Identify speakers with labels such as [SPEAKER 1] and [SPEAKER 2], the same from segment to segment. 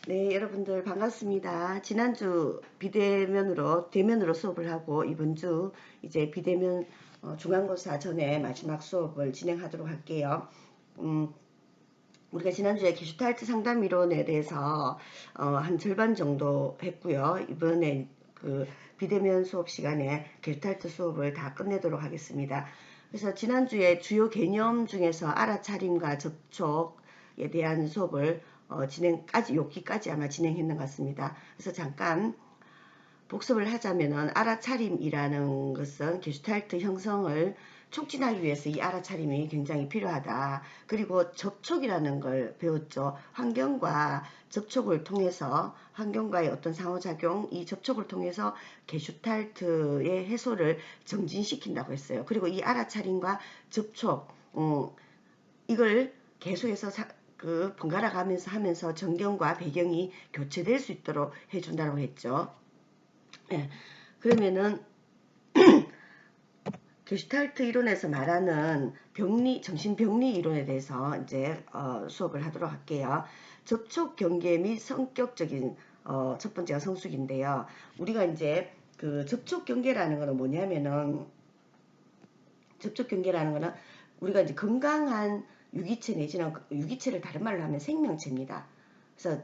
[SPEAKER 1] 네, 여러분들 반갑습니다. 지난주 대면으로 수업을 하고 이번 주 이제 비대면 중간고사 전에 마지막 수업을 진행하도록 할게요. 우리가 지난주에 게슈탈트 상담 이론에 대해서 한 절반 정도 했고요. 이번에 그 비대면 수업 시간에 게슈탈트 수업을 다 끝내도록 하겠습니다. 그래서 지난주에 주요 개념 중에서 알아차림과 접촉에 대한 수업을 여기까지 아마 진행했는 것 같습니다. 그래서 잠깐 복습을 하자면은 알아차림이라는 것은 게슈탈트 형성을 촉진하기 위해서 이 알아차림이 굉장히 필요하다. 그리고 접촉이라는 걸 배웠죠. 환경과 접촉을 통해서 환경과의 어떤 상호작용, 이 접촉을 통해서 게슈탈트의 해소를 정진시킨다고 했어요. 그리고 이 알아차림과 접촉, 이걸 계속해서 번갈아 가면서 하면서 전경과 배경이 교체될 수 있도록 해준다고 했죠. 네. 그러면은 게슈탈트 이론에서 말하는 정신병리 이론에 대해서 이제 수업을 하도록 할게요. 접촉 경계 및 성격적인 첫 번째가 성숙인데요. 우리가 이제 그 접촉 경계라는 거는 뭐냐면은 우리가 이제 건강한 유기체 내지는 유기체를 다른 말로 하면 생명체입니다. 그래서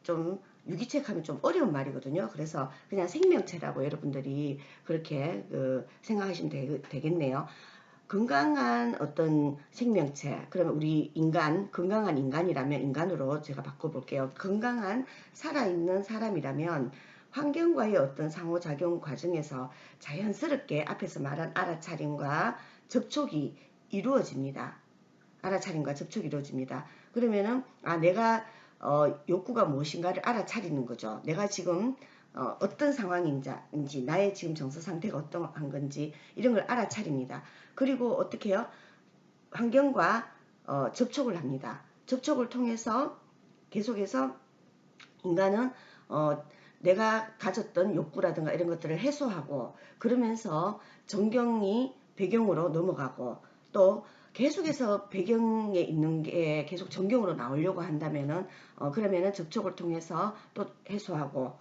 [SPEAKER 1] 좀 유기체 하면 좀 어려운 말이거든요. 그래서 그냥 생명체라고 여러분들이 그렇게 생각하시면 되겠네요. 건강한 어떤 생명체, 그러면 우리 건강한 인간이라면 인간으로 제가 바꿔볼게요. 건강한 살아있는 사람이라면 환경과의 어떤 상호작용 과정에서 자연스럽게 앞에서 말한 알아차림과 접촉이 이루어집니다. 알아차림과 접촉이 이루어집니다. 그러면은 내가 욕구가 무엇인가를 알아차리는 거죠. 내가 지금 어떤 상황인지 나의 지금 정서 상태가 어떠한 건지 이런 걸 알아차립니다. 그리고 어떻게 해요? 환경과 접촉을 합니다. 접촉을 통해서 계속해서 인간은 내가 가졌던 욕구라든가 이런 것들을 해소하고 그러면서 정경이 배경으로 넘어가고 또 계속해서 배경에 있는 게 계속 정경으로 나오려고 한다면은 그러면은 접촉을 통해서 또 해소하고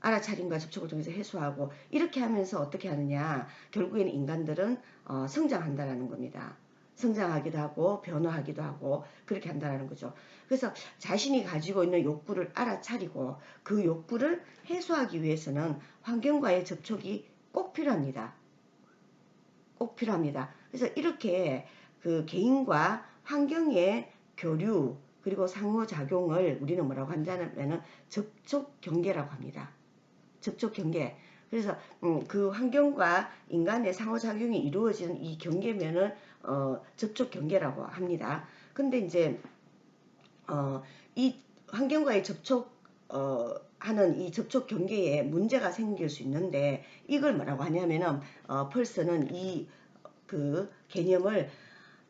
[SPEAKER 1] 알아차림과 접촉을 통해서 해소하고 이렇게 하면서 어떻게 하느냐 결국에는 인간들은 성장한다라는 겁니다. 성장하기도 하고 변화하기도 하고 그렇게 한다는 거죠. 그래서 자신이 가지고 있는 욕구를 알아차리고 그 욕구를 해소하기 위해서는 환경과의 접촉이 꼭 필요합니다. 꼭 필요합니다. 그래서 이렇게 그 개인과 환경의 교류 그리고 상호작용을 우리는 뭐라고 한다면은 접촉 경계라고 합니다. 접촉 경계. 그래서 그 환경과 인간의 상호작용이 이루어지는 이 경계면을 접촉 경계라고 합니다. 근데 이제 이 환경과의 하는 이 접촉 경계에 문제가 생길 수 있는데 이걸 뭐라고 하냐면은 펄스는 이 그 개념을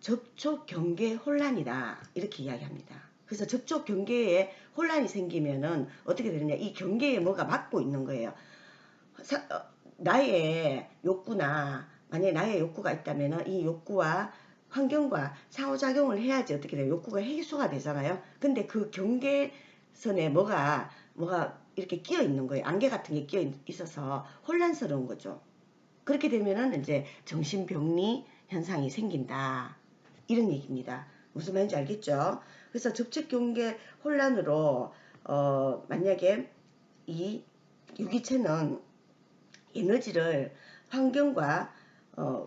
[SPEAKER 1] 접촉 경계 혼란이다 이렇게 이야기합니다. 그래서 접촉 경계에 혼란이 생기면은 어떻게 되느냐 이 경계에 뭐가 막고 있는 거예요. 나의 욕구나 만약에 나의 욕구가 있다면은 이 욕구와 환경과 상호작용을 해야지 어떻게 돼요? 욕구가 해소가 되잖아요. 근데 그 경계선에 뭐가 이렇게 끼어 있는 거예요. 안개 같은 게 끼어 있어서 혼란스러운 거죠. 그렇게 되면은 이제 정신병리 현상이 생긴다. 이런 얘기입니다. 무슨 말인지 알겠죠? 그래서 접촉 경계 혼란으로 만약에 이 유기체는 에너지를 환경과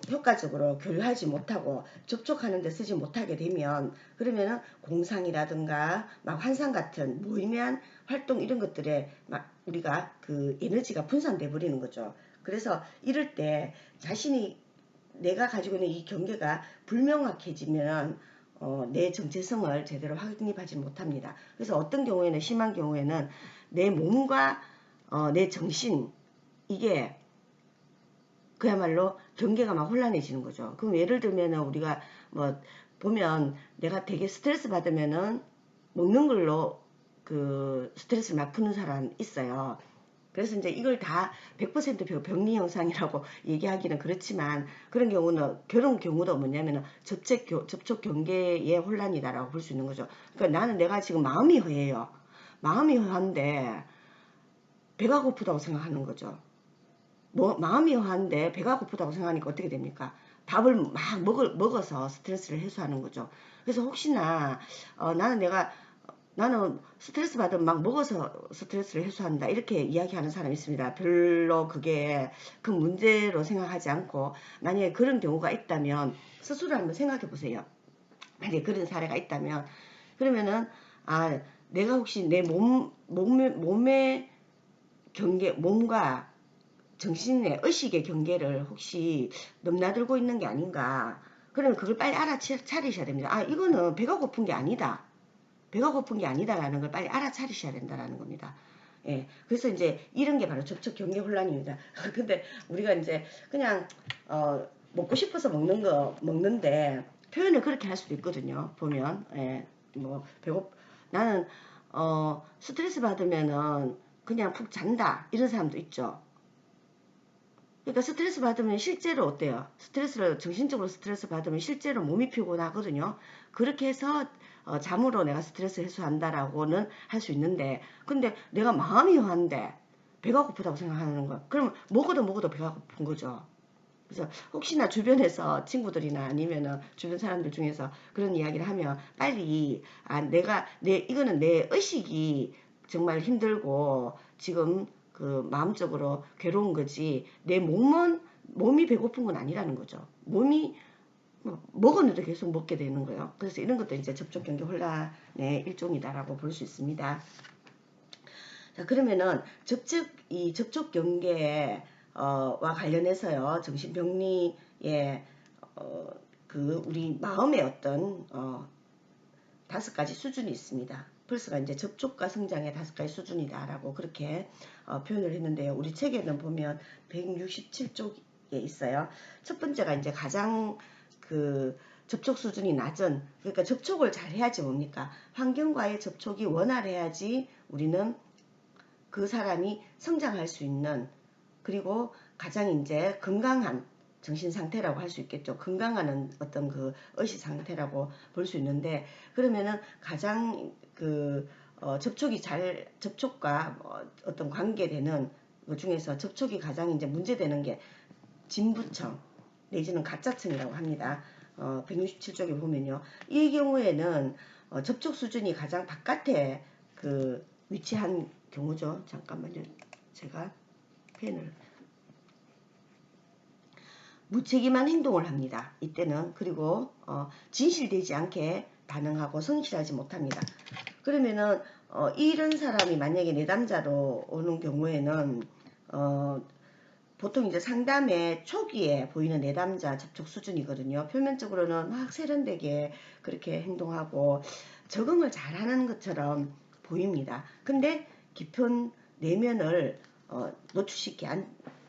[SPEAKER 1] 효과적으로 교류하지 못하고 접촉하는 데 쓰지 못하게 되면 그러면은 공상이라든가 막 환상 같은 무의미한 활동 이런 것들에 막 우리가 그 에너지가 분산돼 버리는 거죠. 그래서 이럴 때 자신이 내가 가지고 있는 이 경계가 불명확해지면 내 정체성을 제대로 확립하지 못합니다. 그래서 어떤 경우에는 심한 경우에는 내 몸과 내 정신 이게 그야말로 경계가 막 혼란해지는 거죠. 그럼 예를 들면은 우리가 뭐 보면 내가 되게 스트레스 받으면은 먹는 걸로 그 스트레스를 막 푸는 사람 있어요. 그래서 이제 이걸 다 100% 병리 현상이라고 얘기하기는 그렇지만 그런 경우도 뭐냐면은 접촉 경계의 혼란이다라고 볼 수 있는 거죠. 그러니까 나는 내가 지금 마음이 허해요. 마음이 허한데 배가 고프다고 생각하는 거죠. 마음이 허한데 배가 고프다고 생각하니까 어떻게 됩니까? 밥을 막 먹어서 스트레스를 해소하는 거죠. 그래서 혹시나 나는 스트레스 받으면 막 먹어서 스트레스를 해소한다 이렇게 이야기하는 사람이 있습니다. 별로 그게 큰 문제로 생각하지 않고 만약에 그런 경우가 있다면 스스로 한번 생각해 보세요. 만약에 그런 사례가 있다면 그러면은 내가 혹시 내 몸의 몸과 정신의 의식의 경계를 혹시 넘나들고 있는 게 아닌가. 그러면 그걸 빨리 알아차리셔야 됩니다. 이거는 배가 고픈 게 아니다. 배가 고픈 게 아니다라는 걸 빨리 알아차리셔야 된다라는 겁니다. 예, 그래서 이제 이런 게 바로 접촉 경계 혼란입니다. 근데 우리가 이제 그냥 먹고 싶어서 먹는데 표현을 그렇게 할 수도 있거든요. 보면 뭐 나는 스트레스 받으면은 그냥 푹 잔다 이런 사람도 있죠. 그러니까 스트레스 받으면 실제로 어때요? 정신적으로 스트레스 받으면 실제로 몸이 피곤하거든요. 그렇게 해서 잠으로 내가 스트레스 해소한다라고는 할 수 있는데, 근데 내가 마음이 허한데 배가 고프다고 생각하는 거, 그러면 먹어도 배가 고픈 거죠. 그래서 혹시나 주변에서 친구들이나 아니면은 주변 사람들 중에서 그런 이야기를 하면 빨리 이거는 내 의식이 정말 힘들고 지금 그 마음적으로 괴로운 거지 내 몸이 배고픈 건 아니라는 거죠. 몸이 먹었는데 계속 먹게 되는 거예요. 그래서 이런 것도 이제 접촉경계 혼란의 일종이다라고 볼 수 있습니다. 자, 그러면은 이 접촉경계와 관련해서요, 정신병리의 그 우리 마음의 어떤 5가지 수준이 있습니다. 펄스가 이제 접촉과 성장의 5가지 수준이다라고 그렇게 표현을 했는데요. 우리 책에는 보면 167쪽에 있어요. 첫 번째가 이제 가장 그 접촉 수준이 낮은, 그러니까 접촉을 잘 해야지 뭡니까? 환경과의 접촉이 원활해야지 우리는 그 사람이 성장할 수 있는, 그리고 가장 이제 건강한 정신 상태라고 할 수 있겠죠. 건강한 어떤 그 의식 상태라고 볼 수 있는데, 그러면은 가장 접촉과 어떤 관계되는 것 중에서 접촉이 가장 이제 문제되는 게 진부청 내지는 가짜청이라고 합니다. 167쪽에 보면요. 이 경우에는 접촉 수준이 가장 바깥에 위치한 경우죠. 잠깐만요. 제가 펜을 무책임한 행동을 합니다. 이때는. 그리고 진실되지 않게 반응하고 성실하지 못합니다. 그러면은 이런 사람이 만약에 내담자로 오는 경우에는 보통 이제 상담의 초기에 보이는 내담자 접촉 수준이거든요. 표면적으로는 막 세련되게 그렇게 행동하고 적응을 잘하는 것처럼 보입니다. 근데 깊은 내면을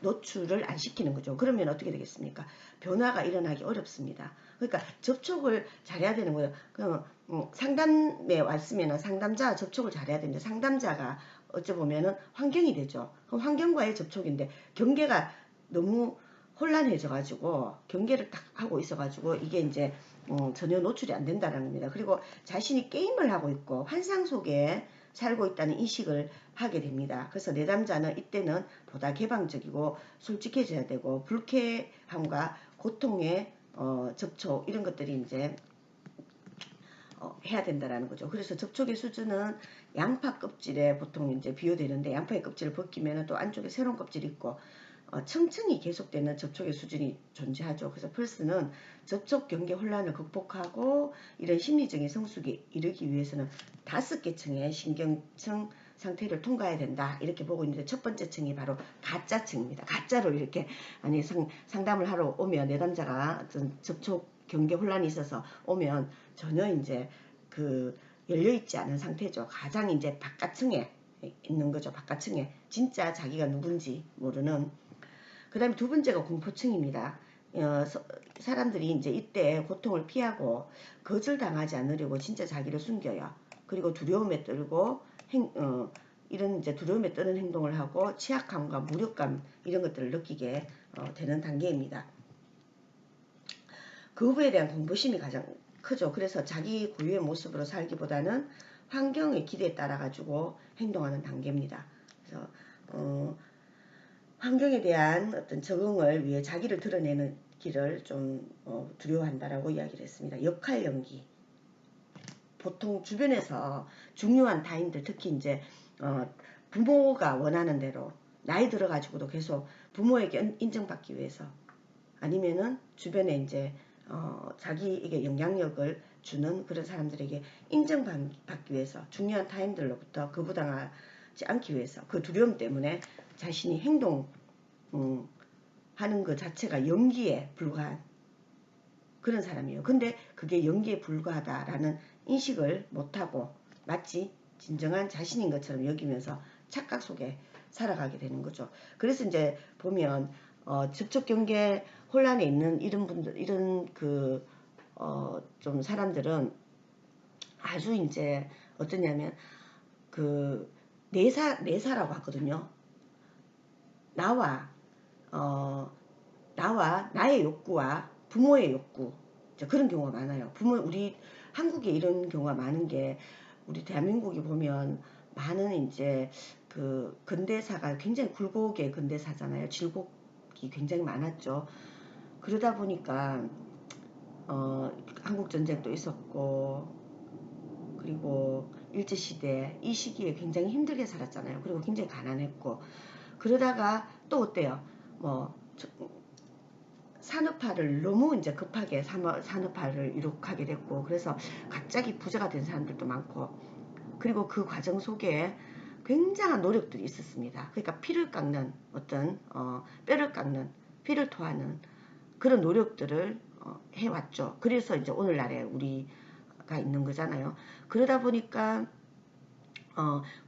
[SPEAKER 1] 노출을 안 시키는 거죠. 그러면 어떻게 되겠습니까? 변화가 일어나기 어렵습니다. 그러니까 접촉을 잘해야 되는 거예요. 그럼 상담에 왔으면 상담자와 접촉을 잘해야 되는데 상담자가 어찌 보면은 환경이 되죠. 그럼 환경과의 접촉인데 경계가 너무 혼란해져가지고 경계를 딱 하고 있어가지고 이게 이제 전혀 노출이 안 된다는 겁니다. 그리고 자신이 게임을 하고 있고 환상 속에 살고 있다는 인식을 하게 됩니다. 그래서 내담자는 이때는 보다 개방적이고 솔직해져야 되고 불쾌함과 고통의 접촉 이런 것들이 이제 해야 된다라는 거죠. 그래서 접촉의 수준은 양파 껍질에 보통 이제 비유되는데 양파의 껍질을 벗기면 또 안쪽에 새로운 껍질이 있고 층층이 계속되는 접촉의 수준이 존재하죠. 그래서 펄스는 접촉 경계 혼란을 극복하고 이런 심리적인 성숙에 이르기 위해서는 5개 층의 신경층 상태를 통과해야 된다 이렇게 보고 있는데 첫 번째 층이 바로 가짜층입니다. 가짜로 이렇게 상담을 하러 오면 내담자가 접촉 경계 혼란이 있어서 오면 전혀 이제 열려있지 않은 상태죠. 가장 이제 바깥층에 있는 거죠. 바깥층에 진짜 자기가 누군지 모르는. 그 다음에 두 번째가 공포층입니다. 사람들이 이제 이때 고통을 피하고 거절당하지 않으려고 진짜 자기를 숨겨요. 그리고 두려움에 떨고 이런 이제 두려움에 떠는 행동을 하고 취약함과 무력감 이런 것들을 느끼게 되는 단계입니다. 그 후에 대한 공포심이 가장 크죠. 그래서 자기 고유의 모습으로 살기보다는 환경의 기대에 따라 가지고 행동하는 단계입니다. 그래서 환경에 대한 어떤 적응을 위해 자기를 드러내는 길을 좀 두려워한다라고 이야기를 했습니다. 역할 연기. 보통 주변에서 중요한 타인들, 특히 이제 부모가 원하는 대로 나이 들어가지고도 계속 부모에게 인정받기 위해서, 아니면은 주변에 이제 자기에게 영향력을 주는 그런 사람들에게 인정받기 위해서 중요한 타인들로부터 거부당하지 않기 위해서 그 두려움 때문에 자신이 행동 하는 것 자체가 연기에 불과한 그런 사람이에요. 근데 그게 연기에 불과하다라는 인식을 못하고 마치 진정한 자신인 것처럼 여기면서 착각 속에 살아가게 되는 거죠. 그래서 이제 보면 접촉 경계 혼란에 있는 이런 분들, 이런 좀 사람들은 아주 이제 어떠냐면 내사라고 하거든요. 나와 나의 욕구와 부모의 욕구, 그런 경우가 많아요. 우리 한국에 이런 경우가 많은 게, 우리 대한민국이 보면 많은 이제 근대사가 굉장히 굴곡의 근대사잖아요. 질곡이 굉장히 많았죠. 그러다 보니까 한국 전쟁도 있었고, 그리고 일제시대 이 시기에 굉장히 힘들게 살았잖아요. 그리고 굉장히 가난했고, 그러다가 또 어때요? 산업화를 너무 이제 급하게 산업화를 이룩하게 됐고, 그래서 갑자기 부자가 된 사람들도 많고, 그리고 그 과정 속에 굉장한 노력들이 있었습니다. 그러니까 피를 깎는 뼈를 깎는, 피를 토하는 그런 노력들을 해왔죠. 그래서 이제 오늘날에 우리가 있는 거잖아요. 그러다 보니까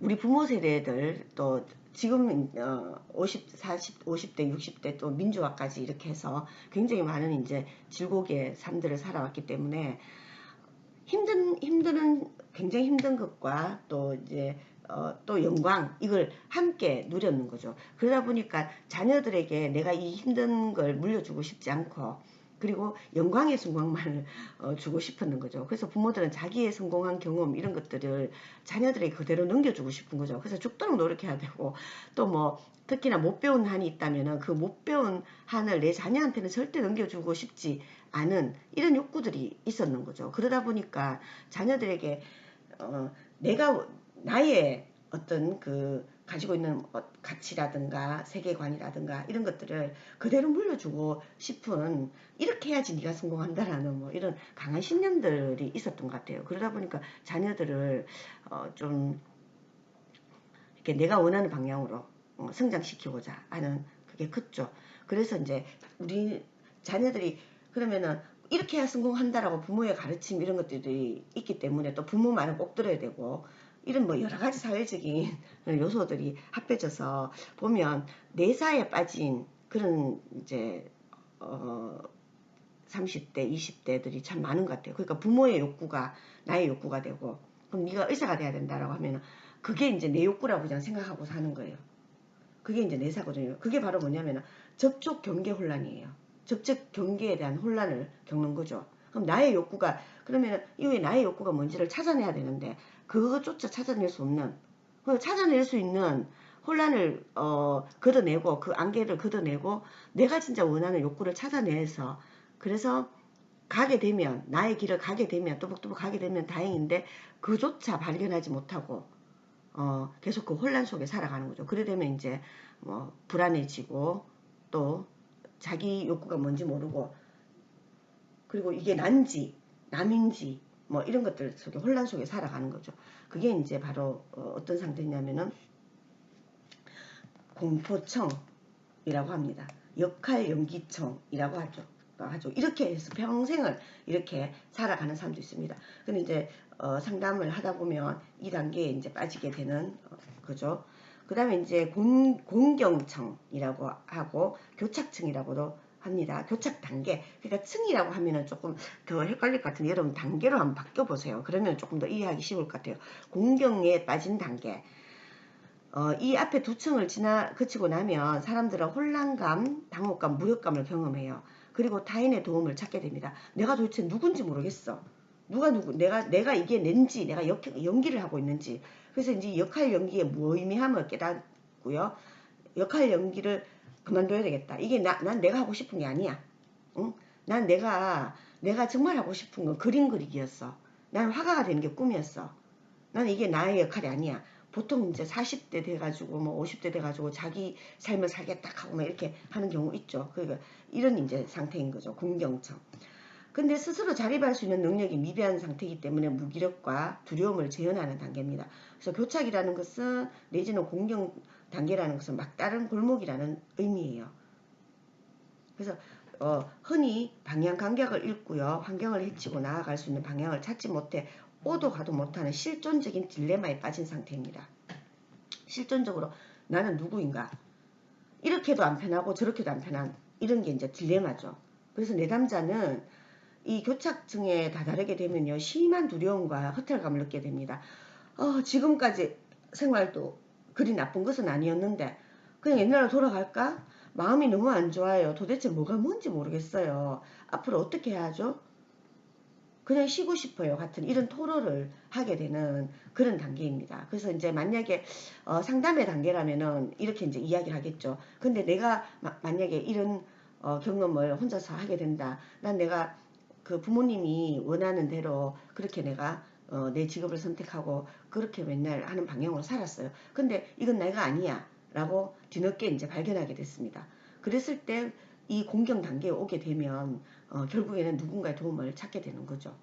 [SPEAKER 1] 우리 부모 세대들, 또 지금 50대 60대 또 민주화까지 이렇게 해서 굉장히 많은 이제 질곡의 삶들을 살아왔기 때문에 굉장히 힘든 것과 또 이제 또 영광, 이걸 함께 누렸는 거죠. 그러다 보니까 자녀들에게 내가 이 힘든 걸 물려주고 싶지 않고, 그리고 영광의 순간만을 주고 싶었는 거죠. 그래서 부모들은 자기의 성공한 경험 이런 것들을 자녀들에게 그대로 넘겨주고 싶은 거죠. 그래서 죽도록 노력해야 되고, 또 특히나 못 배운 한이 있다면 그 못 배운 한을 내 자녀한테는 절대 넘겨주고 싶지 않은 이런 욕구들이 있었는 거죠. 그러다 보니까 자녀들에게 나의 어떤 가지고 있는 가치라든가 세계관이라든가 이런 것들을 그대로 물려주고 싶은, 이렇게 해야지 네가 성공한다라는 이런 강한 신념들이 있었던 것 같아요. 그러다 보니까 자녀들을 좀 이렇게 내가 원하는 방향으로 성장시키고자 하는 그게 컸죠. 그래서 이제 우리 자녀들이 그러면은 이렇게 해야 성공한다라고 부모의 가르침 이런 것들이 있기 때문에 또 부모 말은 꼭 들어야 되고, 이런 여러 가지 사회적인 요소들이 합해져서 보면 내사에 빠진 그런 이제 30대, 20대들이 참 많은 것 같아요. 그러니까 부모의 욕구가 나의 욕구가 되고, 그럼 네가 의사가 돼야 된다라고 하면 그게 이제 내 욕구라고 그냥 생각하고 사는 거예요. 그게 이제 내사거든요. 그게 바로 뭐냐면 접촉 경계 혼란이에요. 접촉 경계에 대한 혼란을 겪는 거죠. 그럼 나의 욕구가, 그러면 이후에 나의 욕구가 뭔지를 찾아내야 되는데 그것조차 찾아낼 수 없는, 찾아낼 수 있는 혼란을 걷어내고, 그 안개를 걷어내고 내가 진짜 원하는 욕구를 찾아내서, 그래서 가게 되면, 나의 길을 가게 되면, 또박또박 가게 되면 다행인데 그조차 발견하지 못하고 계속 그 혼란 속에 살아가는 거죠. 그래 되면 이제 불안해지고, 또 자기 욕구가 뭔지 모르고, 그리고 이게 난지 남인지 이런 것들 속에 혼란 속에 살아가는 거죠. 그게 이제 바로 어떤 상태냐면은 공포청이라고 합니다. 역할 연기청이라고 하죠. 이렇게 해서 평생을 이렇게 살아가는 사람도 있습니다. 근데 이제 상담을 하다 보면 이 단계에 이제 빠지게 되는 거죠. 그 다음에 이제 공경청이라고 하고 교착층이라고도 합니다. 교착 단계. 그러니까 층이라고 하면은 조금 더 헷갈릴 것 같은데 여러분 단계로 한번 바뀌어보세요. 그러면 조금 더 이해하기 쉬울 것 같아요. 공경에 빠진 단계. 이 앞에 두 층을 거치고 나면 사람들은 혼란감, 당혹감, 무력감을 경험해요. 그리고 타인의 도움을 찾게 됩니다. 내가 도대체 누군지 모르겠어. 내가 이게 낸지, 내가 연기를 하고 있는지. 그래서 이제 역할 연기의 무의미함을 깨닫고요. 역할 연기를 그만둬야 되겠다. 이게 난 내가 하고 싶은 게 아니야. 응? 난 내가 정말 하고 싶은 건 그림 그리기였어. 난 화가가 되는 게 꿈이었어. 나는 이게 나의 역할이 아니야. 보통 이제 40대 돼가지고 뭐 50대 돼가지고 자기 삶을 살겠다 하고 막 이렇게 하는 경우 있죠. 그러니까 이런 이제 상태인 거죠. 공경청. 근데 스스로 자립할 수 있는 능력이 미비한 상태이기 때문에 무기력과 두려움을 재현하는 단계입니다. 그래서 교착이라는 것은 내지는 공경 단계라는 것은 막다른 골목이라는 의미예요. 그래서 흔히 방향 감각을 잃고요. 환경을 해치고 나아갈 수 있는 방향을 찾지 못해 오도 가도 못하는 실존적인 딜레마에 빠진 상태입니다. 실존적으로 나는 누구인가? 이렇게도 안 편하고 저렇게도 안 편한 이런 게 이제 딜레마죠. 그래서 내담자는 이 교착증에 다다르게 되면요. 심한 두려움과 허탈감을 느끼게 됩니다. 지금까지 생활도 그리 나쁜 것은 아니었는데 그냥 옛날로 돌아갈까? 마음이 너무 안 좋아요. 도대체 뭐가 뭔지 모르겠어요. 앞으로 어떻게 해야 하죠? 그냥 쉬고 싶어요. 같은 이런 토로를 하게 되는 그런 단계입니다. 그래서 이제 만약에 상담의 단계라면은 이렇게 이제 이야기를 하겠죠. 근데 내가 만약에 이런 경험을 혼자서 하게 된다. 난 내가 그 부모님이 원하는 대로 그렇게 내가 내 직업을 선택하고 그렇게 맨날 하는 방향으로 살았어요. 근데 이건 내가 아니야 라고 뒤늦게 이제 발견하게 됐습니다. 그랬을 때 이 공경 단계에 오게 되면 결국에는 누군가의 도움을 찾게 되는 거죠.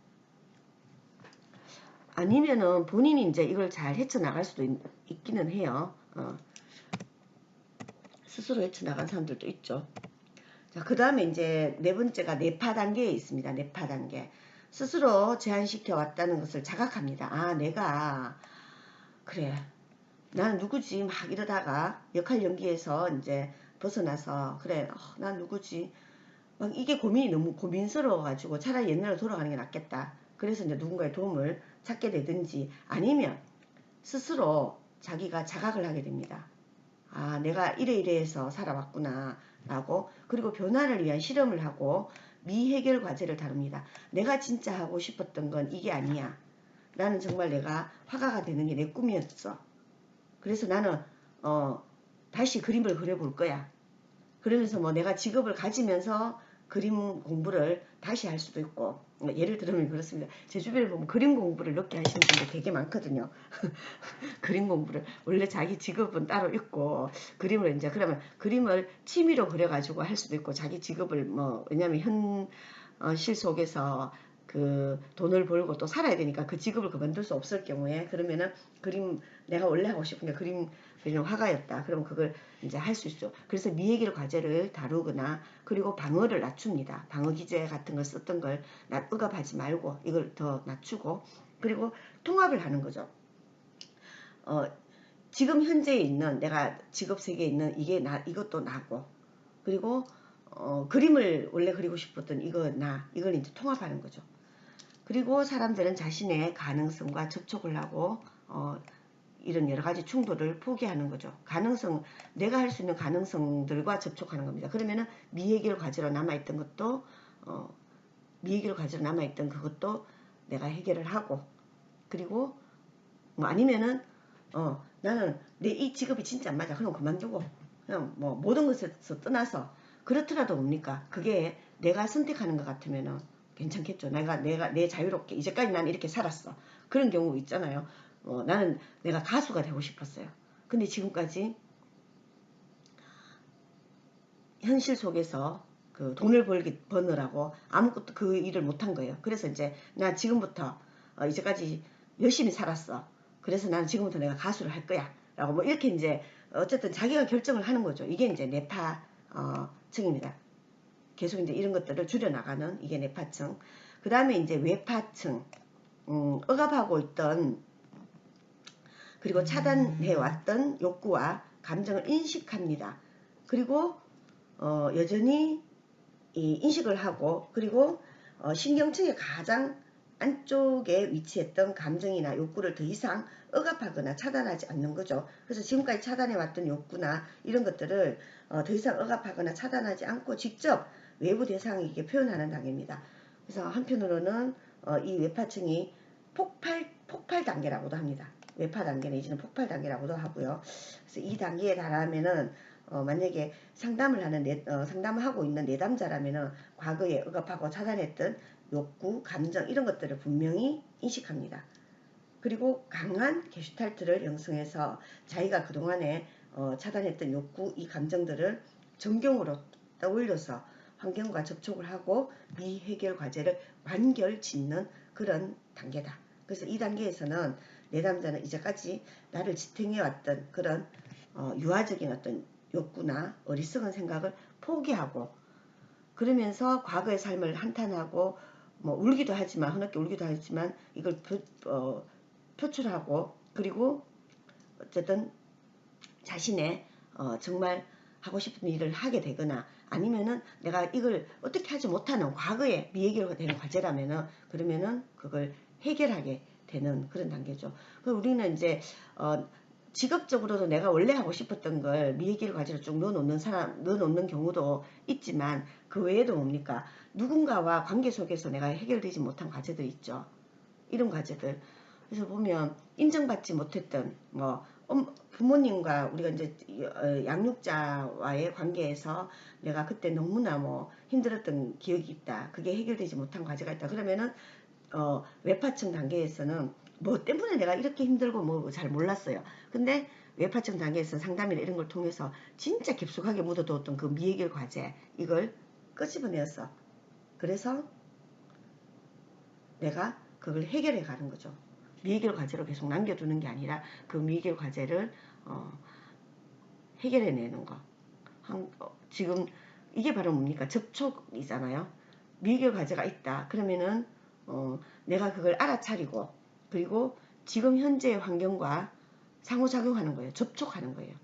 [SPEAKER 1] 아니면은 본인이 이제 이걸 잘 헤쳐나갈 수도 있기는 해요. 스스로 헤쳐나간 사람들도 있죠. 자, 그 다음에 이제 네 번째가 내파 단계에 있습니다. 내파 단계. 스스로 제한시켜 왔다는 것을 자각합니다. 아, 내가, 그래. 나는 누구지? 막 이러다가 역할 연기에서 이제 벗어나서, 그래, 난 누구지? 막 이게 고민이 너무 고민스러워가지고 차라리 옛날로 돌아가는 게 낫겠다. 그래서 이제 누군가의 도움을 찾게 되든지 아니면 스스로 자기가 자각을 하게 됩니다. 아, 내가 이래이래해서 살아왔구나 라고. 그리고 변화를 위한 실험을 하고 미해결 과제를 다룹니다. 내가 진짜 하고 싶었던 건 이게 아니야. 나는 정말 내가 화가가 되는 게 내 꿈이었어. 그래서 나는 다시 그림을 그려볼 거야. 그러면서 뭐 내가 직업을 가지면서 그림 공부를 다시 할 수도 있고, 예를 들면 그렇습니다. 제 주변에 보면 그림 공부를 늦게 하시는 분들 되게 많거든요. 그림 공부를 원래 자기 직업은 따로 있고 그림을 이제 그러면 그림을 취미로 그려가지고 할 수도 있고 자기 직업을 뭐 왜냐면 현실 속에서 그 돈을 벌고 또 살아야 되니까 그 직업을 그만둘 수 없을 경우에 그러면은 그림 내가 원래 하고 싶은 게 그림 그리는 화가였다. 그러면 그걸 이제 할 수 있죠. 그래서 미해결 과제를 다루거나 그리고 방어를 낮춥니다. 방어 기제 같은 걸 썼던 걸 억압하지 말고 이걸 더 낮추고 그리고 통합을 하는 거죠. 지금 현재에 있는 내가 직업 세계에 있는 이게 이것도 나고 그리고 그림을 원래 그리고 싶었던 이걸 이제 통합하는 거죠. 그리고 사람들은 자신의 가능성과 접촉을 하고 이런 여러 가지 충돌을 포기하는 거죠. 내가 할 수 있는 가능성들과 접촉하는 겁니다. 그러면은 미해결 과제로 남아있던 것도 미해결 과제로 남아있던 그것도 내가 해결을 하고 그리고 뭐 아니면은 나는 내 이 직업이 진짜 안 맞아. 그럼 그만두고 그냥 뭐 모든 것에서 떠나서 그렇더라도 뭡니까? 그게 내가 선택하는 것 같으면은 괜찮겠죠. 내 자유롭게 이제까지 난 이렇게 살았어. 그런 경우 있잖아요. 나는 내가 가수가 되고 싶었어요. 근데 지금까지 현실 속에서 그 돈을 버느라고 아무것도 그 일을 못한 거예요. 그래서 이제 나 지금부터 이제까지 열심히 살았어. 그래서 나는 지금부터 내가 가수를 할 거야. 라고 뭐 이렇게 이제 어쨌든 자기가 결정을 하는 거죠. 이게 이제 뇌파층입니다. 계속 이제 이런 것들을 줄여나가는 이게 뇌파층. 그 다음에 이제 외파층. 억압하고 있던 그리고 차단해왔던 욕구와 감정을 인식합니다. 그리고 여전히 인식을 하고 그리고 신경층의 가장 안쪽에 위치했던 감정이나 욕구를 더 이상 억압하거나 차단하지 않는 거죠. 그래서 지금까지 차단해왔던 욕구나 이런 것들을 더 이상 억압하거나 차단하지 않고 직접 외부 대상에게 표현하는 단계입니다. 그래서 한편으로는 이 외파층이 폭발 단계라고도 합니다. 외파 단계 내지는 폭발 단계라고도 하고요. 그래서 이 단계에 달하면은 만약에 상담을 하고 있는 내담자라면은 과거에 억압하고 차단했던 욕구, 감정 이런 것들을 분명히 인식합니다. 그리고 강한 게슈탈트를 형성해서 자기가 그동안에 차단했던 욕구, 이 감정들을 정경으로 떠올려서 환경과 접촉을 하고 미해결 과제를 완결 짓는 그런 단계다. 그래서 이 단계에서는 내담자는 이제까지 나를 지탱해왔던 그런 유아적인 어떤 욕구나 어리석은 생각을 포기하고, 그러면서 과거의 삶을 한탄하고 뭐 울기도 하지만, 흐느끼 울기도 하지만 이걸 표출하고, 그리고 어쨌든 자신의 정말 하고 싶은 일을 하게 되거나, 아니면은 내가 이걸 어떻게 하지 못하는 과거에 미해결되는 과제라면은 그러면은 그걸 해결하게 되는 그런 단계죠. 그럼 우리는 이제 직업적으로도 내가 원래 하고 싶었던 걸 미해결 과제로 쭉 넣어놓는 경우도 있지만, 그 외에도 뭡니까? 누군가와 관계 속에서 내가 해결되지 못한 과제들 있죠. 이런 과제들. 그래서 보면 인정받지 못했던 부모님과 우리가 이제 양육자와의 관계에서 내가 그때 너무나 힘들었던 기억이 있다. 그게 해결되지 못한 과제가 있다. 그러면은 외파층 단계에서는 뭐 때문에 내가 이렇게 힘들고 잘 몰랐어요. 근데 외파층 단계에서 상담이나 이런 걸 통해서 진짜 깊숙하게 묻어두었던 그 미해결 과제, 이걸 끄집어내었어. 그래서 내가 그걸 해결해 가는 거죠. 미해결 과제로 계속 남겨두는 게 아니라 그 미해결 과제를 해결해내는 거. 지금 이게 바로 뭡니까? 접촉이잖아요. 미해결 과제가 있다. 그러면은 내가 그걸 알아차리고, 그리고 지금 현재의 환경과 상호작용하는 거예요. 접촉하는 거예요.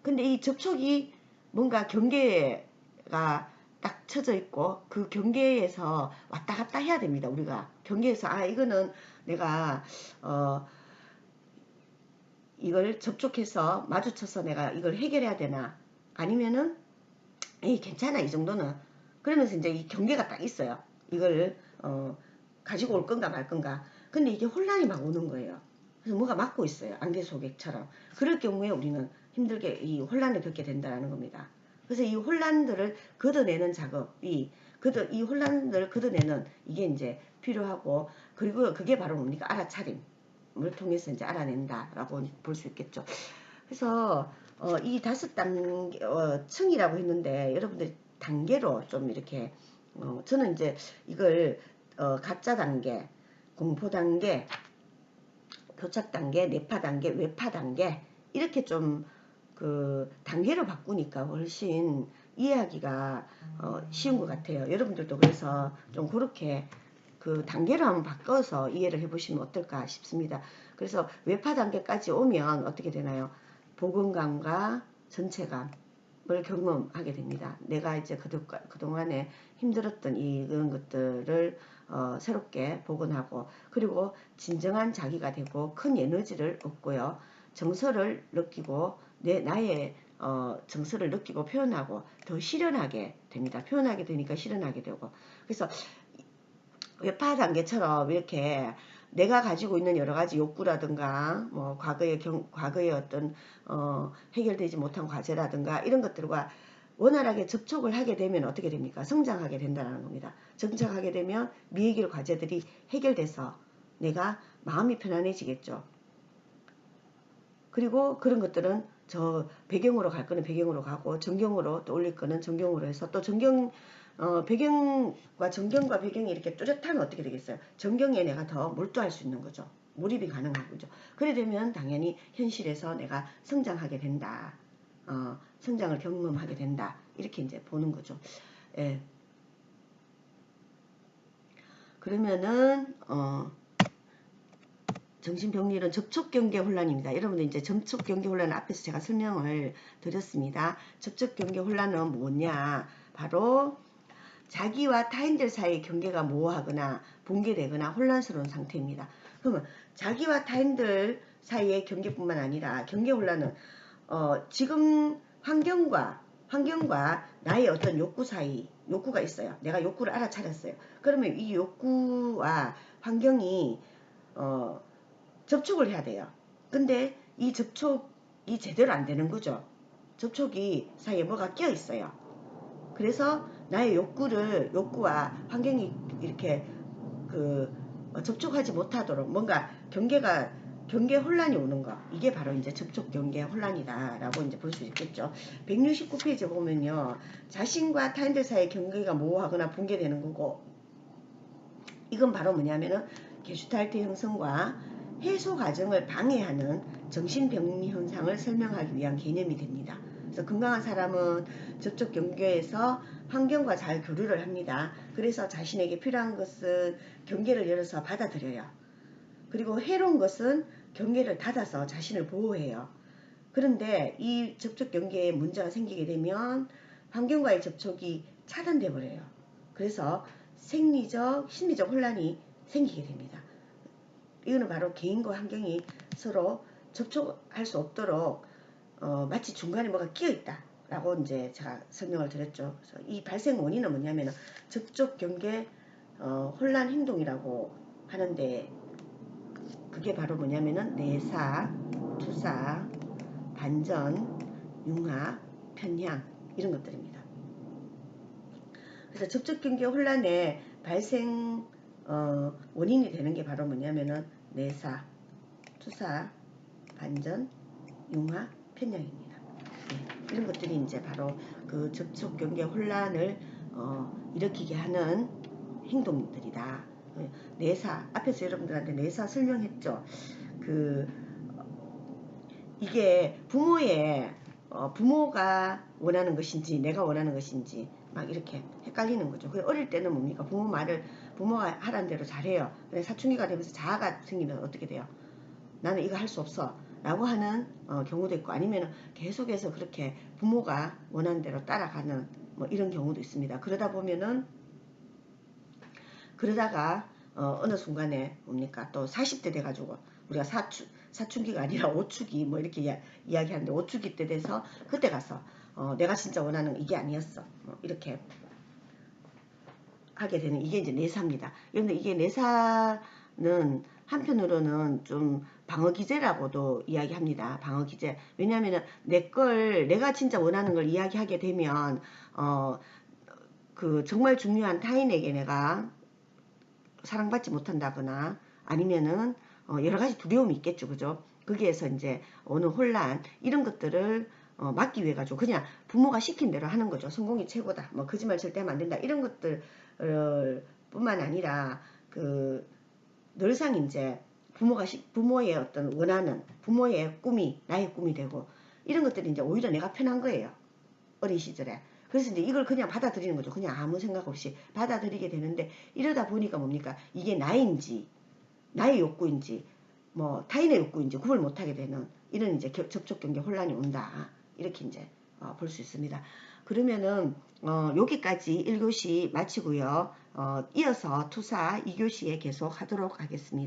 [SPEAKER 1] 근데 이 접촉이 뭔가 경계가 딱 쳐져 있고, 그 경계에서 왔다 갔다 해야 됩니다. 우리가 경계에서 이거는 내가 이걸 접촉해서 마주쳐서 내가 이걸 해결해야 되나, 아니면은 에이 괜찮아 이 정도는, 그러면서 이제 이 경계가 딱 있어요. 이걸 가지고 올 건가 말 건가. 근데 이게 혼란이 막 오는 거예요. 그래서 뭐가 막고 있어요. 안개 속에처럼. 그럴 경우에 우리는 힘들게 이 혼란을 겪게 된다는 겁니다. 그래서 이 혼란들을 걷어내는 작업이, 이 혼란들을 걷어내는 이게 이제 필요하고, 그리고 그게 바로 뭡니까? 알아차림을 통해서 이제 알아낸다라고 볼 수 있겠죠. 그래서 이 5단계 층이라고 했는데, 여러분들이 단계로 좀 이렇게 저는 이제 이걸 가짜 단계, 공포 단계, 교착 단계, 내파 단계, 외파 단계, 이렇게 좀 그 단계로 바꾸니까 훨씬 이해하기가 쉬운 것 같아요. 여러분들도 그래서 좀 그렇게 그 단계로 한번 바꿔서 이해를 해보시면 어떨까 싶습니다. 그래서 외파 단계까지 오면 어떻게 되나요? 복원감과 전체감을 경험하게 됩니다. 내가 이제 그동안에 힘들었던 이런 것들을 새롭게 복원하고, 그리고 진정한 자기가 되고 큰 에너지를 얻고요. 정서를 느끼고 나의 정서를 느끼고 표현하고 더 실현하게 됩니다. 표현하게 되니까 실현하게 되고. 그래서 외파 단계처럼 이렇게 내가 가지고 있는 여러 가지 욕구라든가 과거의 어떤 해결되지 못한 과제라든가 이런 것들과 원활하게 접촉을 하게 되면 어떻게 됩니까? 성장하게 된다는 겁니다. 성장하게 되면 미해결 과제들이 해결돼서 내가 마음이 편안해지겠죠. 그리고 그런 것들은 저 배경으로 갈 거는 배경으로 가고, 정경으로 또 올릴 거는 정경으로 해서, 또 정경 배경과 정경과 배경이 이렇게 뚜렷하면 어떻게 되겠어요? 정경에 내가 더 몰두할 수 있는 거죠. 몰입이 가능한 거죠. 그래 되면 당연히 현실에서 내가 성장하게 된다. 성장을 경험하게 된다. 이렇게 이제 보는 거죠. 예. 그러면은 정신병리론 접촉경계 혼란입니다. 여러분들 이제 접촉경계 혼란 앞에서 제가 설명을 드렸습니다. 접촉경계 혼란은 뭐냐? 바로 자기와 타인들 사이의 경계가 모호하거나 붕괴되거나 혼란스러운 상태입니다. 그러면 자기와 타인들 사이의 경계뿐만 아니라 경계 혼란은 지금 환경과 나의 어떤 욕구 사이, 욕구가 있어요. 내가 욕구를 알아차렸어요. 그러면 이 욕구와 환경이 접촉을 해야 돼요. 근데 이 접촉이 제대로 안 되는 거죠. 접촉이 사이에 뭐가 껴 있어요. 그래서 나의 욕구와 환경이 이렇게 접촉하지 못하도록 뭔가 경계 혼란이 오는 거. 이게 바로 이제 접촉 경계 혼란이다라고 이제 볼 수 있겠죠. 169페이지 보면요. 자신과 타인들 사이의 경계가 모호하거나 붕괴되는 거고, 이건 바로 뭐냐면은 게슈탈트 형성과 해소 과정을 방해하는 정신병리 현상을 설명하기 위한 개념이 됩니다. 그래서 건강한 사람은 접촉 경계에서 환경과 잘 교류를 합니다. 그래서 자신에게 필요한 것은 경계를 열어서 받아들여요. 그리고 해로운 것은 경계를 닫아서 자신을 보호해요. 그런데 이 접촉 경계에 문제가 생기게 되면 환경과의 접촉이 차단돼 버려요. 그래서 생리적, 심리적 혼란이 생기게 됩니다. 이거는 바로 개인과 환경이 서로 접촉할 수 없도록 마치 중간에 뭐가 끼어 있다 라고 이제 제가 설명을 드렸죠. 그래서 이 발생 원인은 뭐냐면 접촉 경계 혼란 행동이라고 하는데, 그게 바로 뭐냐면은 내사, 투사, 반전, 융합, 편향 이런 것들입니다. 그래서 접촉 경계 혼란의 발생 원인이 되는 게 바로 뭐냐면은 내사, 투사, 반전, 융합, 편향입니다. 네, 이런 것들이 이제 바로 그 접촉 경계 혼란을 일으키게 하는 행동들이다. 내사, 앞에서 여러분들한테 내사 설명했죠. 이게 부모가 원하는 것인지 내가 원하는 것인지 막 이렇게 헷갈리는 거죠. 어릴 때는 뭡니까? 부모가 하라는 대로 잘해요. 근데 사춘기가 되면서 자아가 생기면 어떻게 돼요? 나는 이거 할 수 없어 라고 하는 경우도 있고, 아니면 계속해서 그렇게 부모가 원하는 대로 따라가는 뭐 이런 경우도 있습니다. 그러다가 어느 순간에 뭡니까? 또 40대 돼가지고 우리가 사춘기가 아니라 오축이 뭐 이렇게 이야기하는데, 오축이 때 돼서 그때 가서 내가 진짜 원하는 이게 아니었어 이렇게 하게 되는, 이게 이제 내사입니다. 그런데 이게 내사는 한편으로는 좀 방어기제라고도 이야기합니다. 방어기제. 왜냐하면 내가 진짜 원하는 걸 이야기하게 되면 정말 중요한 타인에게 내가 사랑받지 못한다거나 아니면은 여러 가지 두려움이 있겠죠. 그죠? 거기에서 이제 오는 혼란 이런 것들을 막기 위해 가지고 그냥 부모가 시킨 대로 하는 거죠. 성공이 최고다. 뭐 거짓말 절대 하면 안 된다. 이런 것들 뿐만 아니라 늘상 이제 부모의 어떤 원하는 부모의 꿈이 나의 꿈이 되고, 이런 것들이 이제 오히려 내가 편한 거예요. 어린 시절에. 그래서 이제 이걸 그냥 받아들이는 거죠. 그냥 아무 생각 없이 받아들이게 되는데, 이러다 보니까 뭡니까? 이게 나인지, 나의 욕구인지, 뭐 타인의 욕구인지 구별 못하게 되는 이런 이제 접촉 경계 혼란이 온다. 이렇게 이제 볼 수 있습니다. 그러면은 여기까지 1교시 마치고요. 이어서 투사 2교시에 계속 하도록 하겠습니다.